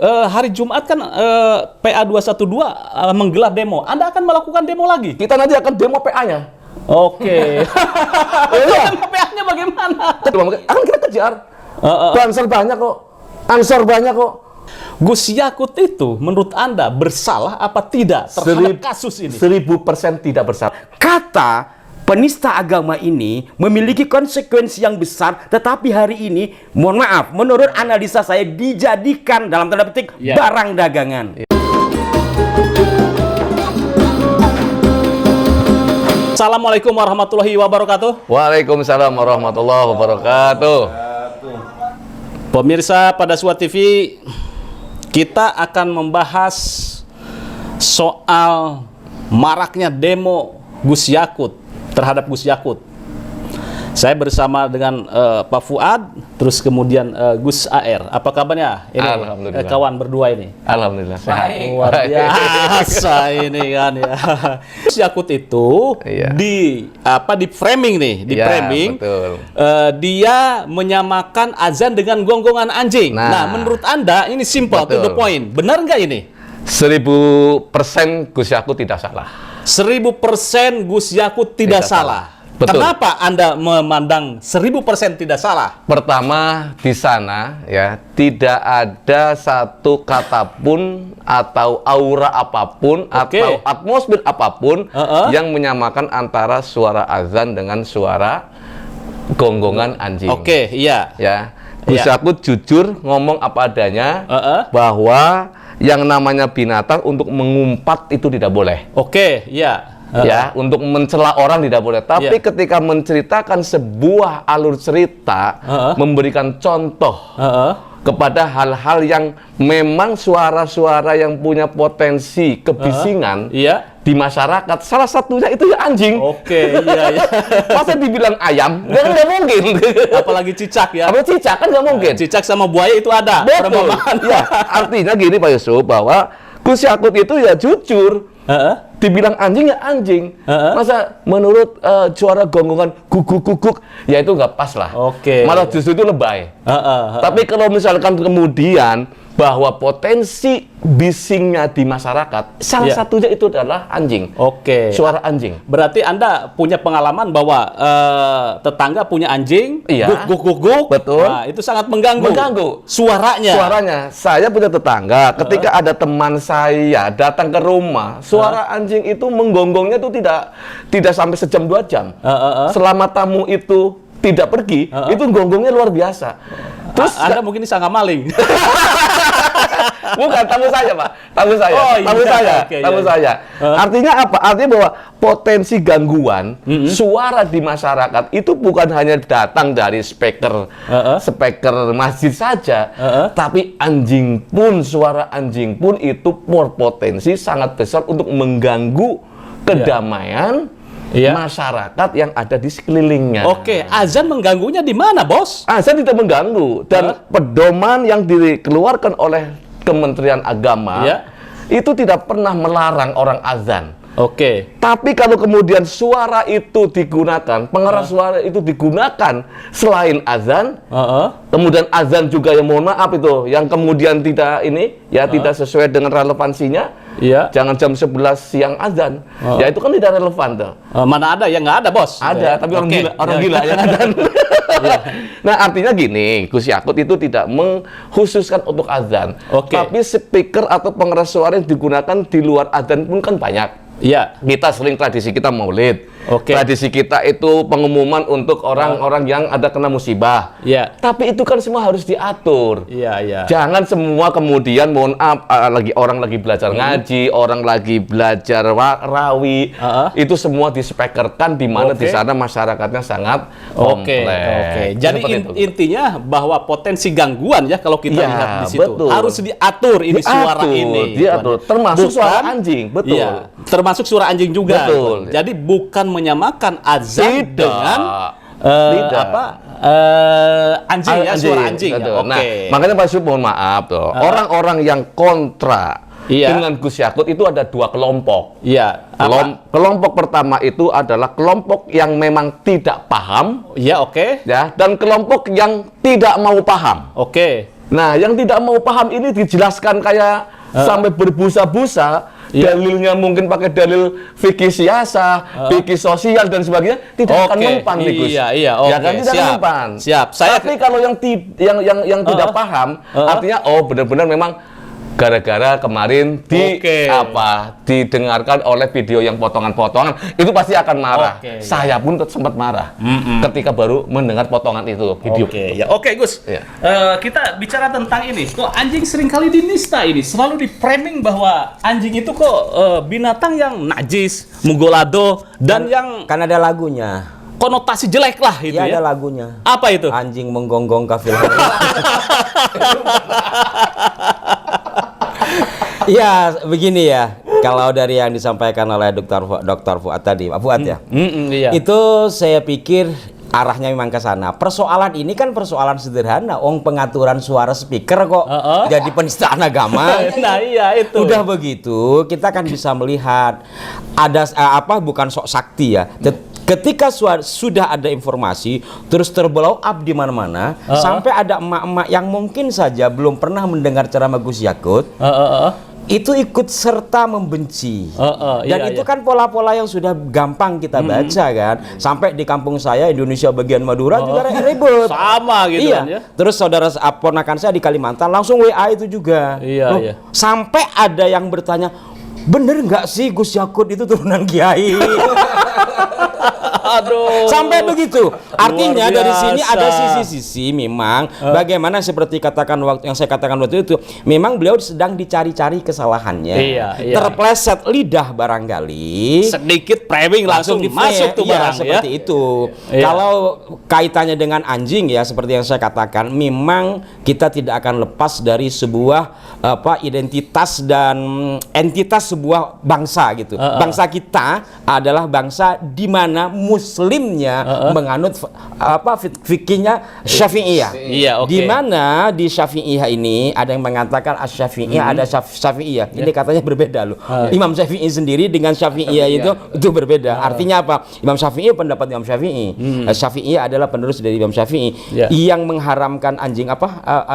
hari Jumat kan PA 212 menggelar demo. Anda akan melakukan demo lagi? Kita nanti akan demo PA-nya. Oke. Iya. Demo PA-nya bagaimana? Akan kita kejar. Banser banyak kok. Ansor banyak kok. Gus Yakut itu menurut Anda bersalah apa tidak terhadap kasus ini? 1000% tidak bersalah. Kata penista agama ini memiliki konsekuensi yang besar, tetapi hari ini, mohon maaf, menurut analisa saya dijadikan dalam tanda petik barang dagangan. Assalamualaikum warahmatullahi wabarakatuh. Waalaikumsalam warahmatullahi wabarakatuh. Pemirsa pada Suat TV, kita akan membahas soal maraknya demo Gus Yakut terhadap Gus Yakut. Saya bersama dengan Pak Fuad, terus kemudian Gus AR. Apa kabarnya? Ini Alhamdulillah. Kawan berdua ini. Alhamdulillah. Luar biasa ini kan ya. Gus Yakut itu di framing nih, di framing. Betul. Dia menyamakan azan dengan gonggongan anjing. Nah, menurut Anda ini simple to the point. Benar nggak ini? 1000% Gus Yakut tidak salah. 1000% Gus Yakut tidak salah. Betul. Kenapa Anda memandang 1000% tidak salah? Pertama, di sana ya tidak ada satu kata pun atau aura apapun atau atmosfer apapun yang menyamakan antara suara azan dengan suara gonggongan anjing. Iya. Ya, Gus Yakut jujur ngomong apa adanya bahwa yang namanya binatang untuk mengumpat itu tidak boleh. Iya. Ya, untuk mencela orang tidak boleh. Tapi ketika menceritakan sebuah alur cerita, memberikan contoh kepada hal-hal yang memang suara-suara yang punya potensi kebisingan di masyarakat, salah satunya itu ya anjing. Iya. Masa dibilang ayam? Nggak mungkin. Apalagi cicak ya. Apa cicak kan nggak mungkin. Cicak sama buaya itu ada. Betul. Ya, artinya gini Pak Yusuf, bahwa Gus Yakut itu ya jujur. Dibilang anjing ya anjing. Masa menurut suara gonggongan guguk-guguk, ya itu nggak pas lah. Malah justru itu lebay. Tapi kalau misalkan kemudian bahwa potensi bisingnya di masyarakat, salah satunya itu adalah anjing. Suara anjing. Berarti Anda punya pengalaman bahwa tetangga punya anjing, guguk-guguk. Betul. Nah, itu sangat mengganggu. Suaranya. Saya punya tetangga, ketika ada teman saya datang ke rumah, suara anjing itu menggonggongnya itu tidak sampai sejam 2 jam. Selama tamu itu tidak pergi, itu gonggongnya luar biasa. Terus Anda mungkin disangka maling. Bukan, tamu saya, Pak. Tamu saya. Artinya apa? Artinya bahwa potensi gangguan suara di masyarakat itu bukan hanya datang dari speaker masjid saja, tapi anjing pun, suara anjing pun itu berpotensi sangat besar untuk mengganggu kedamaian masyarakat yang ada di sekelilingnya. Azan mengganggunya di mana, Bos? Azan tidak mengganggu, dan pedoman yang dikeluarkan oleh Kementerian Agama itu tidak pernah melarang orang azan. Tapi kalau kemudian suara itu digunakan, pengeras suara itu digunakan selain azan, kemudian azan juga yang mohon maaf itu, yang kemudian tidak tidak sesuai dengan relevansinya, jangan jam 11 siang azan, ya itu kan tidak relevan tuh. Mana ada yang nggak ada, Bos? Ada, tapi orang gila yang azan. Nah, artinya gini, Gus Yakut itu tidak mengkhususkan untuk azan, tapi speaker atau pengeras suara yang digunakan di luar azan pun kan banyak. Kita sering tradisi kita maulid. Tradisi kita itu pengumuman untuk orang-orang yang ada kena musibah. Tapi itu kan semua harus diatur. Jangan semua kemudian mohon maaf, orang lagi belajar ngaji, orang lagi belajar rawi, itu semua dispekerkan di mana di sana masyarakatnya sangat kompleks. Jadi intinya bahwa potensi gangguan kalau kita lihat di situ harus diatur ini suara ini. Termasuk suara anjing, betul. Termasuk suara anjing juga. Jadi bukan menyamakan azan dengan anjing, suara anjing. Nah, makanya Pak Yusuf mohon maaf tuh, orang-orang yang kontra dengan Gus Yakut itu ada 2 kelompok. Kelompok pertama itu adalah kelompok yang memang tidak paham, dan kelompok yang tidak mau paham. Nah, yang tidak mau paham ini dijelaskan kayak sampai berbusa-busa. Dalilnya mungkin pakai dalil fikih siasah, fikih sosial dan sebagainya, tidak akan mempan nih Gus. Iya, Ya kan tidak akan mempan. Siap. Tapi kalau yang tidak paham, artinya benar-benar memang gara-gara kemarin didengarkan oleh video yang potongan-potongan, itu pasti akan marah. Saya pun sempat marah ketika baru mendengar potongan itu video. Oke, Gus. Ya. Kita bicara tentang ini. Kok anjing seringkali dinista ini, selalu di framing bahwa anjing itu kok binatang yang najis, mugolado, dan yang kan ada lagunya. konotasi jelek lah itu Ya, ya. ada lagunya. Apa itu? Anjing menggonggong kafil. Ya, begini ya. Kalau dari yang disampaikan oleh Dr. Fuad tadi, Pak Fuad ya. Iya. Itu saya pikir arahnya memang ke sana. Persoalan ini kan persoalan sederhana. Pengaturan suara speaker kok jadi penistaan agama. Nah, iya itu. Udah begitu, kita kan bisa melihat ada bukan sok sakti ya. Ketika sudah ada informasi terus terblow up di mana-mana, sampai ada emak-emak yang mungkin saja belum pernah mendengar ceramah Gus Yakut, itu ikut serta membenci. Dan itu kan pola-pola yang sudah gampang kita baca kan. Sampai di kampung saya Indonesia bagian Madura juga ribut. Sama gitu kan ya. Terus saudara ponakan saya di Kalimantan langsung WA itu juga. Iya. Sampai ada yang bertanya, bener nggak sih Gus Yakut itu turunan kiai? Aduh. Sampai begitu. Artinya dari sini ada sisi-sisi memang bagaimana seperti katakan waktu yang saya katakan waktu itu, memang beliau sedang dicari-cari kesalahannya. Iya. Terpleset lidah barangkali. Sedikit framing langsung masuk tuh barang seperti itu. Kalau kaitannya dengan anjing ya seperti yang saya katakan, memang kita tidak akan lepas dari sebuah identitas dan entitas sebuah bangsa gitu. Bangsa kita adalah bangsa di mana muslimnya menganut fikihnya Syafi'iyah. Di mana di Syafi'iyah ini ada yang mengatakan Asy-Syafi'iyah, ada Syafi'iyah. Ini katanya berbeda loh. Imam Syafi'i sendiri dengan Syafi'iyah itu berbeda. Artinya apa? Imam Syafi'i pendapat Imam Syafi'i. Syafi'iyah adalah penerus dari Imam Syafi'i. Yang mengharamkan anjing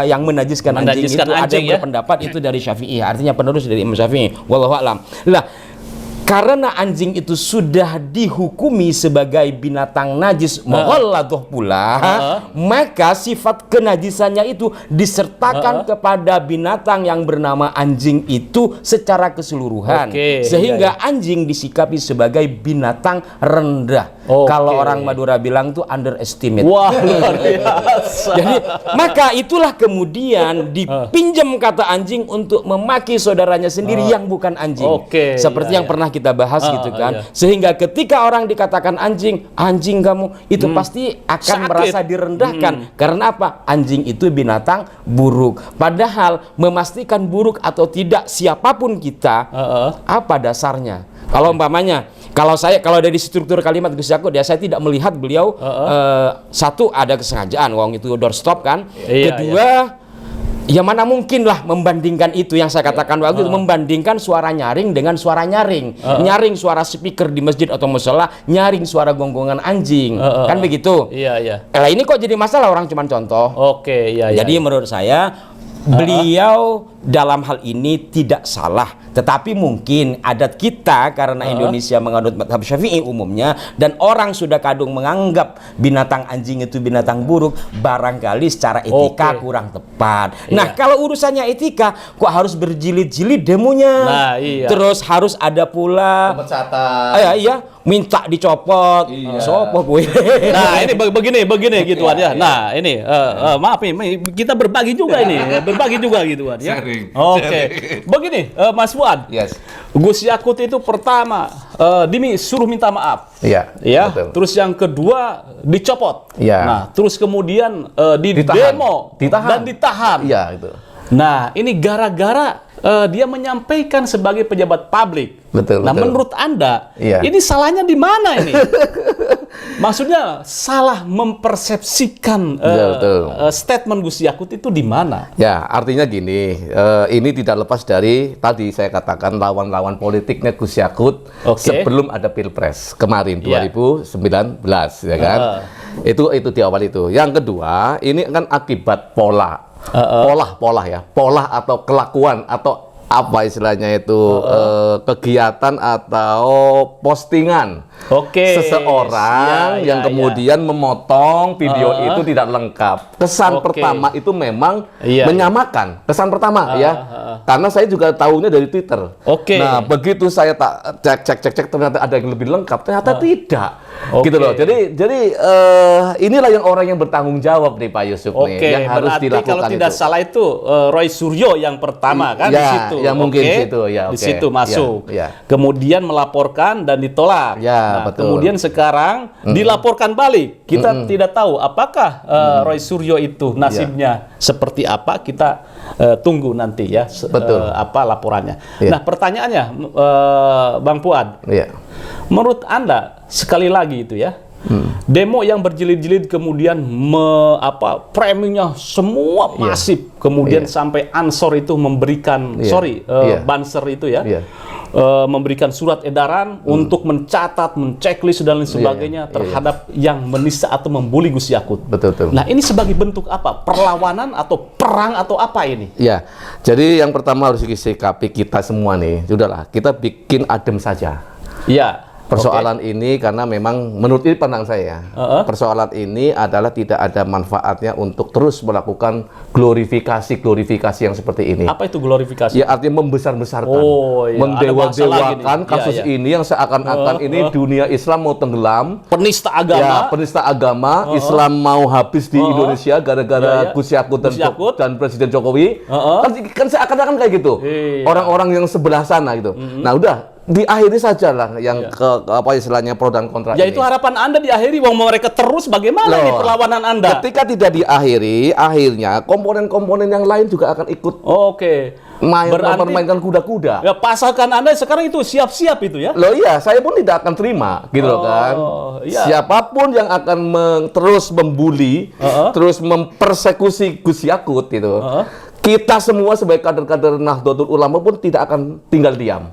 yang menajiskan anjing itu ada yang berpendapat itu dari Syafi'iyah. Artinya penerus dari Imam Syafi'i. Wallahu a'lam. Lah, karena anjing itu sudah dihukumi sebagai binatang najis mughalladah pula, maka sifat kenajisannya itu disertakan kepada binatang yang bernama anjing itu secara keseluruhan. Sehingga anjing disikapi sebagai binatang rendah. Kalau orang Madura bilang tuh underestimate. Wah, luar biasa. Jadi maka itulah kemudian dipinjam kata anjing untuk memaki saudaranya sendiri yang bukan anjing. Seperti yang pernah kita bahas gitu kan. Sehingga ketika orang dikatakan anjing kamu itu pasti akan merasa direndahkan. Karena apa? Anjing itu binatang buruk. Padahal memastikan buruk atau tidak siapapun kita, apa dasarnya? Kalau umpamanya, kalau dari struktur kalimat Gus Yakut ya, saya tidak melihat beliau satu ada kesengajaan, wong itu doorstop kan. Kedua, ya mana mungkin lah membandingkan itu yang saya katakan waktu itu, membandingkan suara nyaring dengan suara nyaring. Nyaring suara speaker di masjid atau mushola, nyaring suara gonggongan anjing. Kan begitu? Lah ini kok jadi masalah, orang cuma contoh. Jadi menurut saya beliau dalam hal ini tidak salah, tetapi mungkin adat kita karena Indonesia menganut mazhab Syafi'i umumnya, dan orang sudah kadung menganggap binatang anjing itu binatang buruk, barangkali secara etika kurang tepat. Nah, kalau urusannya etika kok harus berjilid-jilid demonya. Terus harus ada pula pemecatan. Minta dicopot. Sopo gue. Nah, ini begini gituan ya. Nah, ini maaf nih, kita berbagi juga ini, berbagi juga gituan ya. Begini, Mas Fuad. Gus Yakut itu pertama disuruh minta maaf. Betul. Terus yang kedua dicopot. Nah, terus kemudian didemo dan ditahan. Itu. Nah, ini gara-gara dia menyampaikan sebagai pejabat publik. Betul. Menurut Anda, ini salahnya di mana ini? Maksudnya salah mempersepsikan statement Gus Yakut itu di mana? Ya, artinya gini, ini tidak lepas dari tadi saya katakan lawan-lawan politiknya Gus Yakut sebelum ada Pilpres kemarin 2019, ya kan? Itu di awal itu. Yang kedua, ini kan akibat pola pola atau kelakuan atau apa istilahnya itu kegiatan atau postingan seseorang yang kemudian memotong video itu tidak lengkap. Kesan pertama itu memang menyamakan. Kesan pertama karena saya juga tahunya dari Twitter. Nah, begitu saya tak cek ternyata ada yang lebih lengkap, ternyata tidak. Gitu loh. Jadi inilah yang orang yang bertanggung jawab nih Pak Yusuf nih yang harus dilakukan. Kalau tidak salah itu Roy Suryo yang pertama kan di situ. Ya mungkin situ di situ masuk. Kemudian melaporkan dan ditolak. Betul. Kemudian sekarang dilaporkan balik. Kita tidak tahu apakah Roy Suryo itu nasibnya seperti apa. Kita tunggu nanti ya apa laporannya. Nah, pertanyaannya Bang Fuad. Menurut Anda sekali lagi itu ya. Demo yang berjilid-jilid kemudian framingnya semua masif, kemudian sampai Ansor itu memberikan Banser itu ya memberikan surat edaran untuk mencatat, menceklis dan lain sebagainya terhadap yang menista atau membuli Gus Yakut. Betul. Nah, ini sebagai bentuk apa? Perlawanan atau perang atau apa ini? Ya, jadi yang pertama harus disikapi kita semua nih, sudahlah kita bikin adem saja. Persoalan ini karena memang menurut ini pandang saya, persoalan ini adalah tidak ada manfaatnya untuk terus melakukan glorifikasi yang seperti ini. Apa itu glorifikasi? Ya artinya membesar-besarkan, mendewa-dewakan kasus ini yang seakan-akan ini dunia Islam mau tenggelam, penista agama, penista agama, Islam mau habis di Indonesia gara-gara Gus Yakut dan Presiden Jokowi, kan seakan-akan kayak gitu. Orang-orang yang sebelah sana gitu. Nah udah. Diakhiri saja lah yang apa istilahnya pro dan kontra ini. Itu harapan Anda diakhiri, wong mereka terus bagaimana nih perlawanan Anda? Ketika tidak diakhiri, akhirnya komponen-komponen yang lain juga akan ikut. Mempermainkan kuda-kuda. Ya, pasalkan Anda sekarang itu siap-siap itu ya? Loh iya, saya pun tidak akan terima, gitu loh kan. Siapapun yang akan terus membuli, terus mempersekusi Gus Yakut gitu. Kita semua sebagai kader-kader Nahdlatul Ulama pun tidak akan tinggal diam.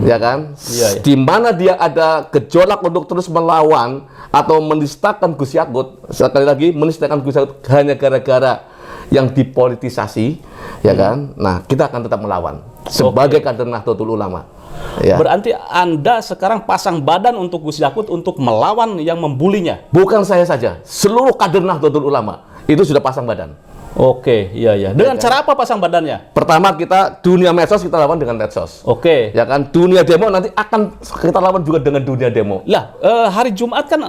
Ya kan? Di mana dia ada gejolak untuk terus melawan atau menistakan Gus Yakut, sekali lagi menistakan Gus Yakut hanya gara-gara yang dipolitisasi, ya kan? Nah, kita akan tetap melawan sebagai kader Nahdlatul Ulama. Berarti Anda sekarang pasang badan untuk Gus Yakut untuk melawan yang membulinya? Bukan saya saja, seluruh kader Nahdlatul Ulama itu sudah pasang badan. Dengan cara apa pasang badannya? Pertama kita dunia medsos kita lawan dengan medsos. Ya kan, dunia demo nanti akan kita lawan juga dengan dunia demo. Lah, hari Jumat kan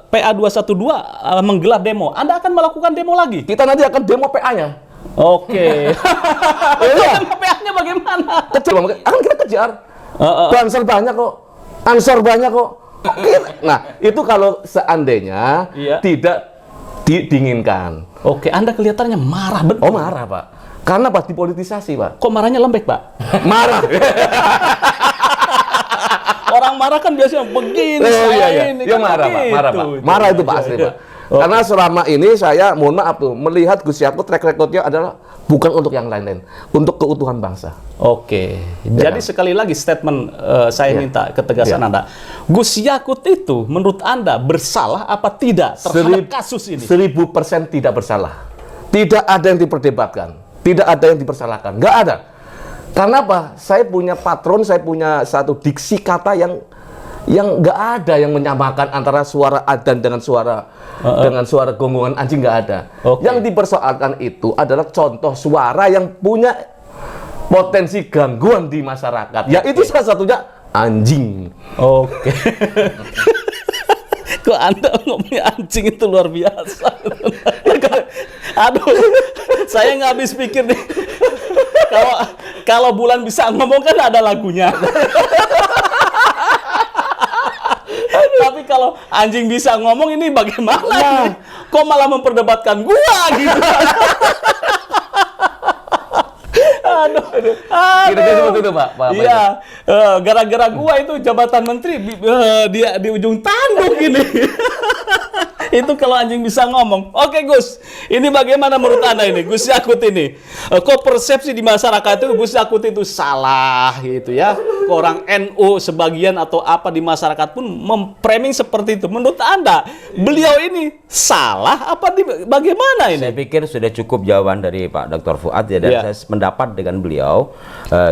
PA 212 menggelar demo. Anda akan melakukan demo lagi? Kita nanti akan demo PA-nya. PA-nya bagaimana? Akan kita kejar. Banser banyak kok. Ansor banyak kok. Nah, itu kalau seandainya tidak didinginkan. Anda kelihatannya marah betul. Marah, Pak. Karena Pak dipolitisasi, Pak. Kok marahnya lembek, Pak? Marah. Orang marah kan biasanya begini, ini. Ya marah, Pak. Marah, Pak. Marah itu Pak asli, Pak. Karena selama ini saya, mohon maaf tuh, melihat Gus Yakut track record-nya adalah bukan untuk yang lain-lain, untuk keutuhan bangsa. Jadi sekali lagi statement saya minta ketegasan Anda. Gus Yakut itu menurut Anda bersalah apa tidak terhadap kasus ini? 1000% tidak bersalah. Tidak ada yang diperdebatkan, tidak ada yang dipersalahkan, nggak ada. Karena apa? Saya punya patron, saya punya satu diksi kata yang nggak ada yang menyamakan antara suara adzan dengan suara gonggongan anjing, nggak ada. Yang dipersoalkan itu adalah contoh suara yang punya potensi gangguan di masyarakat. Ya itu salah satunya anjing. Kok Anda ngomongnya anjing itu luar biasa. Aduh, saya nggak habis pikir nih. Kalau Bulan bisa ngomong kan ada lagunya. Tapi kalau anjing bisa ngomong ini bagaimana? Kok malah memperdebatkan gua gitu? Kira-kira seperti itu, Pak. Iya, gara-gara gua itu jabatan menteri di ujung tanduk ini. Itu kalau anjing bisa ngomong. Oke, Gus, ini bagaimana menurut Anda ini, Gus Yakut ini? Kok persepsi di masyarakat itu Gus Yakut itu salah gitu ya? orang NU sebagian atau apa di masyarakat pun memframing seperti itu. Menurut Anda, beliau ini salah apa bagaimana ini? Saya pikir sudah cukup jawaban dari Pak Dr. Fuad ya, dan saya mendapat dengan beliau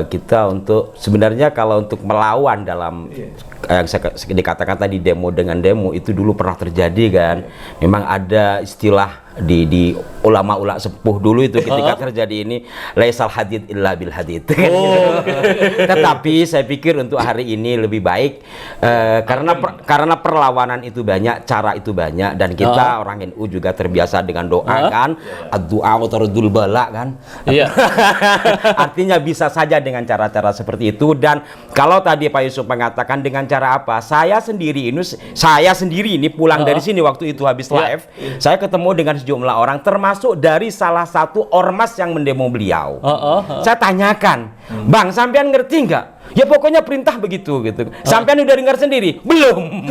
kita untuk sebenarnya kalau untuk melawan dalam yang saya dikatakan tadi demo dengan demo itu dulu pernah terjadi kan. Memang ada istilah di ulama-ulama sepuh dulu itu ketika terjadi ini laisal hadid illa bil hadid. Tetapi saya pikir untuk hari ini lebih baik karena perlawanan itu banyak, cara itu banyak, dan kita orang NU juga terbiasa dengan doa kan, ad-du'a tardul bala kan. Artinya bisa saja dengan cara-cara seperti itu. Dan kalau tadi Pak Yusuf mengatakan dengan cara apa, saya sendiri ini pulang dari sini waktu itu habis live, saya ketemu dengan sejumlah orang termasuk dari salah satu ormas yang mendemo beliau. Saya tanyakan, Bang, sampean ngerti nggak? Ya pokoknya perintah begitu gitu. Sampean udah dengar sendiri? Belum.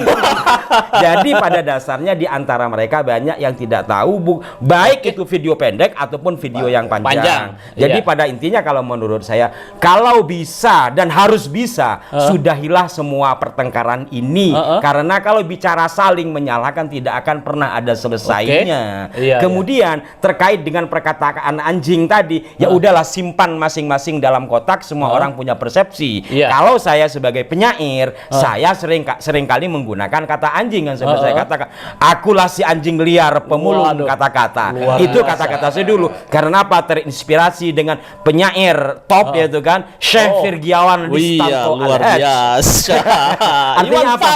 Jadi pada dasarnya di antara mereka banyak yang tidak tahu baik itu video pendek ataupun video yang panjang. Jadi pada intinya kalau menurut saya, kalau bisa dan harus bisa, sudahilah semua pertengkaran ini. Karena kalau bicara saling menyalahkan tidak akan pernah ada selesainya. Kemudian terkait dengan perkataan anjing tadi, ya udahlah simpan masing-masing dalam kotak, semua orang punya persepsi. Kalau saya sebagai penyair, saya sering kali menggunakan kata anjing yang seperti saya katakan, akulah si anjing liar pemulung kata-kata. Itu kata-kata saya dulu. Karena apa? Terinspirasi dengan penyair top yaitu kan Syekh Firgiawan Wistanto luar biasa. Artinya apa?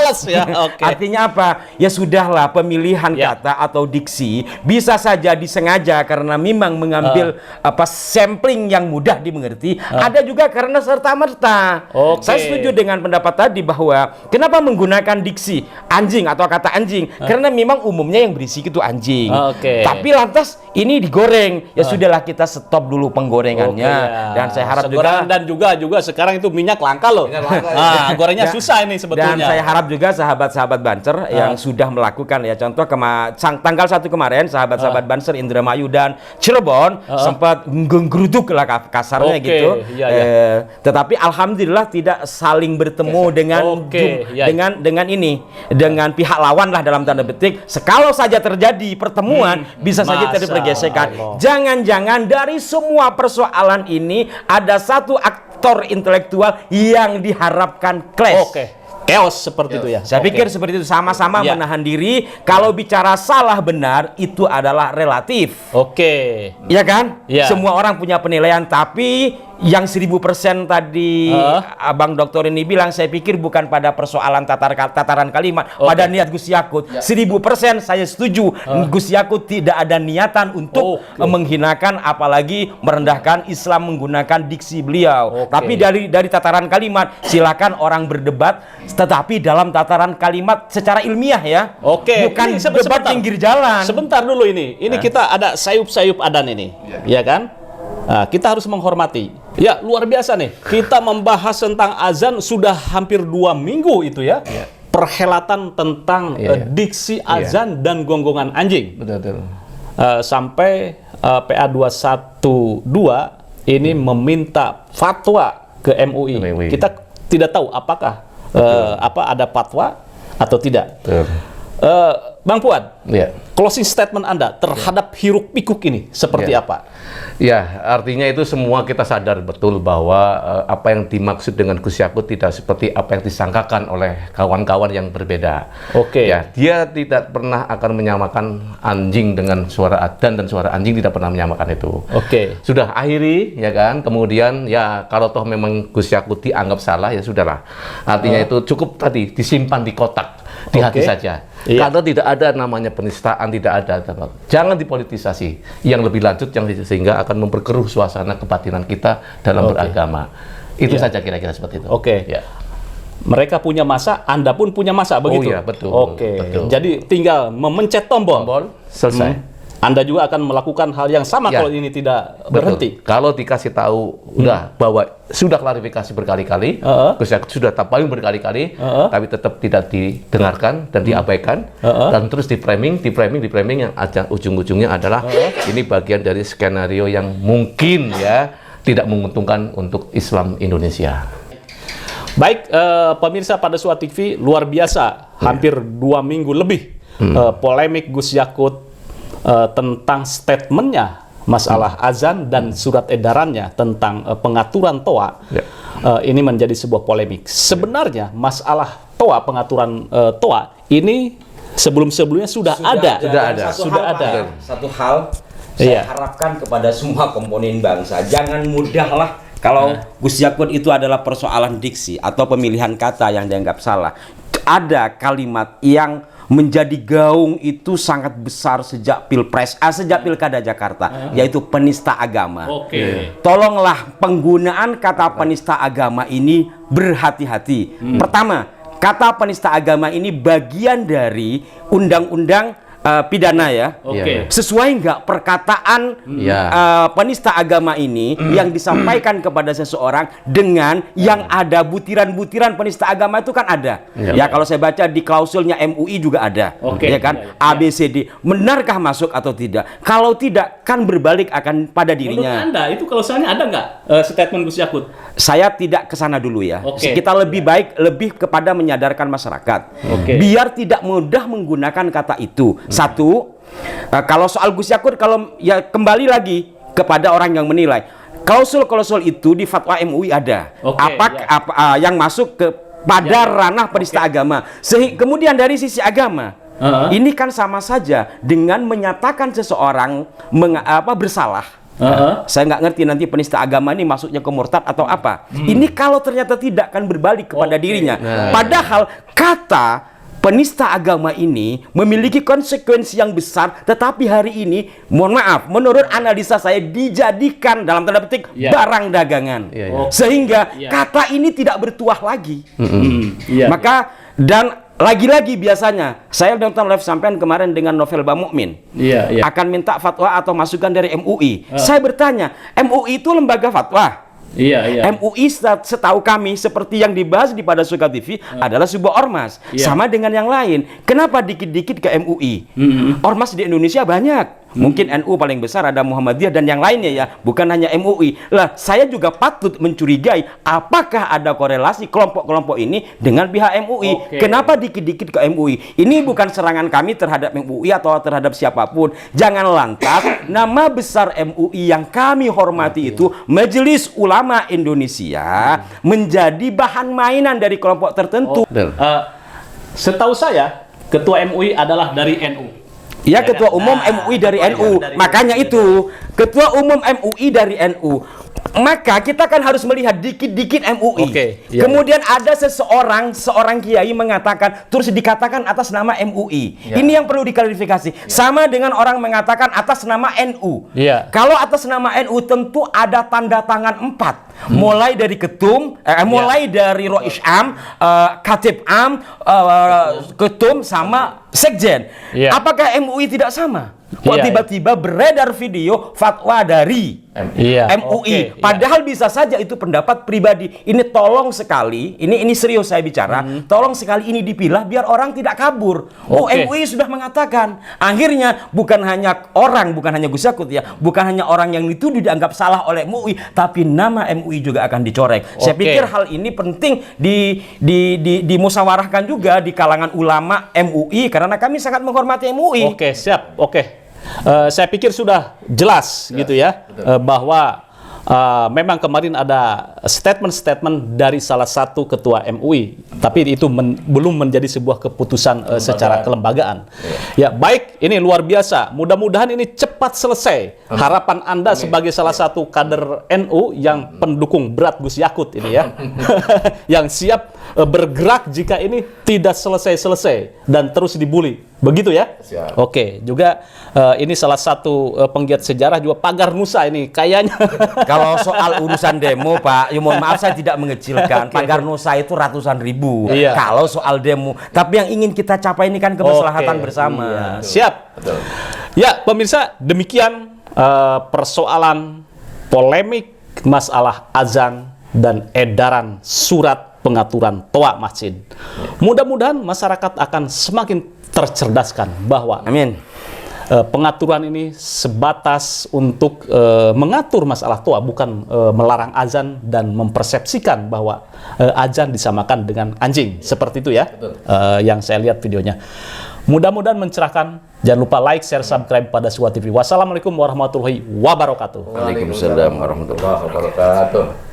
Artinya apa? Ya sudahlah, pemilihan kata atau diksi bisa saja disengaja karena memang mengambil sampling yang mudah dimengerti. Ada juga karena serta-merta. Saya setuju dengan pendapat tadi bahwa kenapa menggunakan diksi anjing atau kata anjing, karena memang umumnya yang berisik itu anjing. Tapi lantas ini digoreng, ya sudahlah kita stop dulu penggorengannya. Dan saya harap juga sekarang itu minyak langka loh. Gorengnya susah ini sebetulnya. Dan saya harap juga sahabat-sahabat Banser yang sudah melakukan ya, contoh tanggal 1 kemarin sahabat-sahabat Banser Indramayu dan Cirebon sempat menggeruduk lah kasarnya gitu. Tetapi alhamdulillah tidak saling bertemu dengan pihak lawan lah dalam tanda petik. Kalau saja terjadi pertemuan bisa saja terjadi pergesekan. Jangan-jangan dari semua persoalan ini ada satu aktor intelektual yang diharapkan clash. Chaos seperti itu ya. Saya pikir seperti itu, sama-sama menahan diri. Kalau bicara salah benar itu adalah relatif. Iya kan? Semua orang punya penilaian, tapi yang 1000% tadi Abang Doktor ini bilang, saya pikir bukan pada persoalan tataran kalimat, pada niat Gus Yakut. 1000% saya setuju. Gus Yakut tidak ada niatan untuk menghinakan apalagi merendahkan Islam menggunakan diksi beliau. Tapi dari tataran kalimat silakan orang berdebat, tetapi dalam tataran kalimat secara ilmiah ya. Bukan debat pinggir jalan. Sebentar dulu ini kita ada sayup-sayup adan ini, ya kan? Nah, kita harus menghormati. Ya, luar biasa nih. Kita membahas tentang azan sudah hampir 2 minggu itu ya. Perhelatan tentang diksi azan dan gonggongan anjing. Betul. Sampai PA 212 ini meminta fatwa ke MUI. Kita tidak tahu apakah ada fatwa atau tidak. Bang Fuad, closing statement Anda terhadap hiruk pikuk ini seperti apa? Ya, artinya itu semua kita sadar betul bahwa apa yang dimaksud dengan Gus Yakut tidak seperti apa yang disangkakan oleh kawan-kawan yang berbeda. Ya, dia tidak pernah akan menyamakan anjing dengan suara adzan dan suara anjing tidak pernah menyamakan itu. Sudah akhiri, ya kan? Kemudian ya kalau toh memang Gus Yakut dianggap salah ya sudahlah. Artinya itu cukup tadi disimpan di kotak, di hati saja. Karena tidak ada namanya penistaan, tidak ada. Jangan dipolitisasi. Yang lebih lanjut yang sehingga akan memperkeruh suasana kebatinan kita dalam beragama. Itu saja kira-kira seperti itu. Mereka punya masa, Anda pun punya masa, begitu? Betul. Jadi tinggal memencet tombol. Selesai. Anda juga akan melakukan hal yang sama kalau ini tidak berhenti. Kalau dikasih tahu bahwa sudah klarifikasi berkali-kali, Gus Yakut sudah paling berkali-kali, tapi tetap tidak didengarkan dan diabaikan, dan terus di framing yang ujung-ujungnya adalah ini bagian dari skenario yang mungkin ya tidak menguntungkan untuk Islam Indonesia. Baik, pemirsa pada Suara TV, luar biasa, hampir 2 minggu lebih polemik Gus Yakut tentang statementnya masalah azan dan surat edarannya tentang pengaturan toa. Ini menjadi sebuah polemik. Sebenarnya masalah toa, pengaturan toa ini sebelumnya sudah ada. Satu hal saya harapkan kepada semua komponen bangsa, jangan mudahlah kalau Gus Yakut itu adalah persoalan diksi atau pemilihan kata yang dianggap salah. Ada kalimat yang menjadi gaung itu sangat besar sejak sejak Pilkada Jakarta, yaitu penista agama. Tolonglah penggunaan kata penista agama ini berhati-hati. Pertama, kata penista agama ini bagian dari undang-undang pidana ya. Sesuai nggak perkataan penista agama ini yang disampaikan kepada seseorang dengan yang ada butiran-butiran penista agama itu kan ada. Ya kalau saya baca di klausulnya MUI juga ada. Ya kan? ABCD. Benarkah masuk atau tidak? Kalau tidak kan berbalik akan pada dirinya. Menurut Anda itu klausulnya ada nggak statement Gus Yakut? Saya tidak ke sana dulu ya. Kita lebih baik kepada menyadarkan masyarakat. Biar tidak mudah menggunakan kata itu. Satu, kalau soal Gus Yakut, kalau ya kembali lagi kepada orang yang menilai. Klausul-klausul itu di fatwa MUI ada. Yang masuk kepada ranah penista agama. Kemudian dari sisi agama, ini kan sama saja dengan menyatakan seseorang bersalah. Saya nggak ngerti nanti penista agama ini masuknya ke murtad atau apa. Ini kalau ternyata tidak kan berbalik kepada dirinya. Padahal kata penista agama ini memiliki konsekuensi yang besar, tetapi hari ini, mohon maaf, menurut analisa saya dijadikan dalam tanda petik barang dagangan, sehingga kata ini tidak bertuah lagi. Maka dan lagi-lagi biasanya saya nonton live sampean kemarin dengan Novel Bamukmin akan minta fatwa atau masukan dari MUI. Saya bertanya, MUI itu lembaga fatwa. MUI setahu kami seperti yang dibahas di Pada Suka TV adalah sebuah ormas, sama dengan yang lain. Kenapa dikit-dikit ke MUI? Ormas di Indonesia banyak. Mungkin NU paling besar, ada Muhammadiyah dan yang lainnya ya, bukan hanya MUI. Lah, saya juga patut mencurigai apakah ada korelasi kelompok-kelompok ini dengan pihak MUI. Kenapa dikit-dikit ke MUI? Ini bukan serangan kami terhadap MUI atau terhadap siapapun. Jangan lantas nama besar MUI yang kami hormati itu, Majelis Ulama Indonesia, menjadi bahan mainan dari kelompok tertentu. Setahu saya, ketua MUI adalah dari NU. Ya, ketua umum MUI dari NU. Makanya itu, ketua umum MUI dari NU. Maka kita kan harus melihat dikit-dikit MUI. Kemudian ada seorang kiai mengatakan, terus dikatakan atas nama MUI. Ini yang perlu diklarifikasi. Sama dengan orang mengatakan atas nama NU. Kalau atas nama NU tentu ada tanda tangan 4. Mulai dari ketum, mulai dari Rois Am, Khatib Am, ketum sama sekjen. Apakah MUI tidak sama? Kok tiba-tiba beredar video fatwa dari MUI? Padahal bisa saja itu pendapat pribadi. Ini tolong sekali, ini serius saya bicara. Tolong sekali ini dipilah biar orang tidak kabur. MUI sudah mengatakan. Akhirnya bukan hanya Gus Yakut ya, bukan hanya orang yang dituduh dianggap salah oleh MUI, tapi nama MUI juga akan dicoreng. Saya pikir hal ini penting dimusyawarahkan juga di kalangan ulama MUI karena kami sangat menghormati MUI. Siap. Saya pikir sudah jelas gitu ya, bahwa memang kemarin ada statement dari salah satu ketua MUI, tapi itu belum menjadi sebuah keputusan secara kelembagaan. Ya baik, ini luar biasa. Mudah-mudahan ini cepat selesai. Harapan Anda sebagai salah satu kader NU yang pendukung berat Gus Yakut ini ya, yang siap bergerak jika ini tidak selesai-selesai dan terus dibully. Begitu ya? Juga ini salah satu penggiat sejarah juga Pagar Nusa ini kayaknya. Kalau soal urusan demo Pak, ya mohon maaf saya tidak mengecilkan. Pagar Nusa itu ratusan ribu. Kalau soal demo, tapi yang ingin kita capai ini kan kemaslahatan bersama. Siap. Ya pemirsa, demikian persoalan polemik masalah azan dan edaran surat pengaturan toa masjid. Mudah-mudahan masyarakat akan semakin tercerdaskan bahwa pengaturan ini sebatas untuk mengatur masalah toa, bukan melarang azan dan mempersepsikan bahwa azan disamakan dengan anjing. Seperti itu ya, yang saya lihat videonya. Mudah-mudahan mencerahkan. Jangan lupa like, share, subscribe pada Suwa TV. Wassalamualaikum warahmatullahi wabarakatuh. Waalaikumsalam warahmatullahi wabarakatuh.